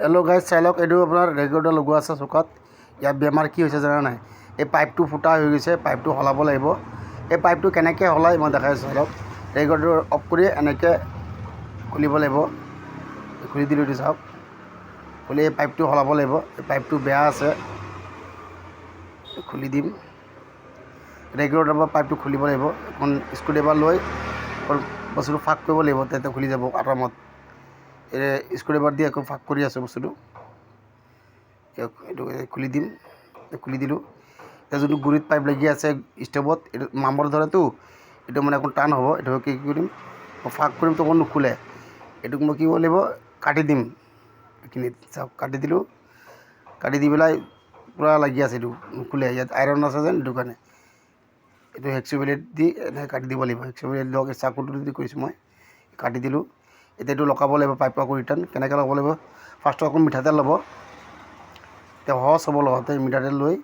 Hello' guys চাই লওক, এইটো আপোনাৰ ৰেগুলেটৰ লগোৱা আছে চকাত। ইয়াত বেমাৰ কি হৈছে জানা নাই? এই পাইপটো ফুটা হৈ গৈছে, পাইপটো সলাব লাগিব। এই পাইপটো কেনেকৈ সলাই মই দেখাই আছোঁ। চাই লওক, ৰেগুলেটৰ অফ কৰি এনেকৈ খুলিব লাগিব। খুলি দিলোঁ, এইটো চাওক, খুলি এই পাইপটো সলাব লাগিব। এই পাইপটো বেয়া আছে, খুলি দিম। ৰেগুলেটৰৰ পৰা পাইপটো খুলিব লাগিব। এখন স্ক্ৰুড্ৰাইভাৰ লৈ বস্তুটো ফাক কৰিব লাগিব, তেতিয়া খুলি যাব আৰামত। স্ক্ৰুড্ৰাইভাৰ দি আকৌ ফাক কৰি আছোঁ বস্তুটো। এইটো খুলি দিম, খুলি দিলোঁ। এতিয়া যোনটো গুৰিত পাইপ লাগি আছে ষ্টেপত, এইটো মামৰ ধৰেতো, এইটো মানে অকণ টান হ'ব। এইটো কি কৰিম, মই ফাক কৰিম, তো অকণ নুখুলে। এইটোক মই কি কৰিব লাগিব, কাটি দিম। এইখিনিত চাওক, কাটি দিলোঁ। কাটি দি পেলাই পূৰা লাগি আছে, এইটো নুখুলে। ইয়াত আইৰণ আছে যেন, সেইটো কাৰণে এইটো হেক্সি ব্লেড দি এনেকৈ কাটি দিব লাগিব। হেক্সি ব্লেড লওক, চাকুটো দি কৰিছোঁ মই, কাটি দিলোঁ। এতিয়া এইটো লগাব লাগিব পাইপটো আকৌ ৰিটাৰ্ণ। কেনেকৈ লগাব লাগিব, ফাৰ্ষ্টত অকণ মিঠাতেল ল'ব, এতিয়া সহজ হ'ব লগতে। মিঠাতেল লৈ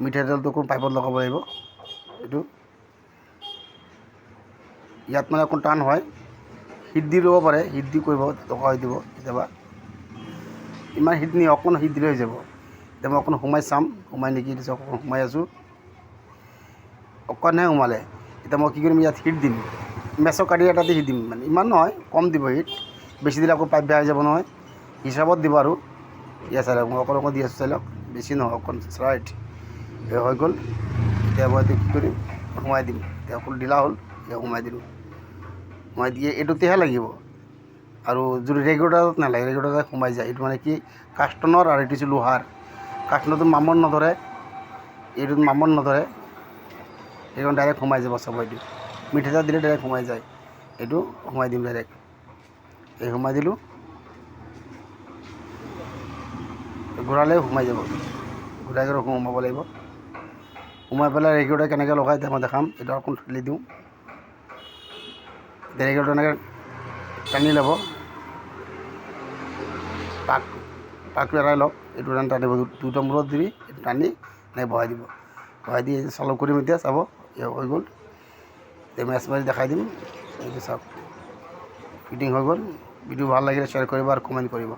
মিঠাতেলটো অকণ পাইপত লগাব লাগিব। এইটো ইয়াত মানে অকণ টান হয়, হিট দি ল'ব পাৰে, হিট দি কৰিব দৰকাৰ হৈ দিব কেতিয়াবা। ইমান হিট নি, অকণ হিট দিলে হৈ যাব। এতিয়া মই অকণ সোমাই চাম, সোমাই নেকি, দিছোঁ অকণ সোমাই আছোঁ, অকণহে সোমালে। এতিয়া মই কি কৰিম, ইয়াত হিট দিম, মেচৰ কাঠি এটা দি হিট দিম। মানে ইমান নহয়, কম দিব হিট, বেছি দিলে আকৌ পাইপ বেয়া হৈ যাব নহয়, হিচাপত দিব আৰু। ইয়াত চাই লওক, মই অকণ অকণ দি আছোঁ, চাই লওক, বেছি নহয়, অকণ ৰাইট। হৈ গ'ল। এতিয়া মই এইটো কি কৰিম, সোমাই দিম। এতিয়া অকণ ঢিলা হ'ল, এতিয়া সোমাই দিলোঁ। সোমাই দিয়ে এইটোতেহে লাগিব, আৰু যদি ৰেগুলেটাৰত নালাগে, ৰেগুলেটাৰত সোমাই যায়। এইটো মানে কি, কাষ্টনৰ আৰু এইটো হৈছে লোহাৰ। কাষ্টনৰটো মামত নধৰে, এইটোত মামত নধৰে, এইটো ডাইৰেক্ট সোমাই যাব চাব। এইটো মিঠাতেল দিলে ডাইৰেক্ট সোমাই যায়। এইটো সোমাই দিম ডাইৰেক্ট, এই সোমাই দিলোঁ। ঘূৰালে সোমাই যাব, ঘূৰাই কৰি সোমাব লাগিব। সোমাই পেলাই ৰেগুলেটাৰ কেনেকৈ লগাই এতিয়া মই দেখাম। এইটো অকণ ঠেলি দিওঁ, ৰেগুলেটাৰ এনেকৈ টানি ল'ব, পাকটো এৰাই লওক। এইটো টানিব, দুটা মূৰত দিবি, এইটো টানি এনেকৈ বহাই দিব। বহাই দি চালু কৰিম, এতিয়া চাব, হৈ গ'ল। এতিয়া মেচ মাৰি দেখাই দিম, এইটো চাওক, ফিটিং হৈ গ'ল। ভিডিঅ' ভাল লাগিলে শ্বেয়াৰ কৰিব আৰু কমেণ্ট কৰিব।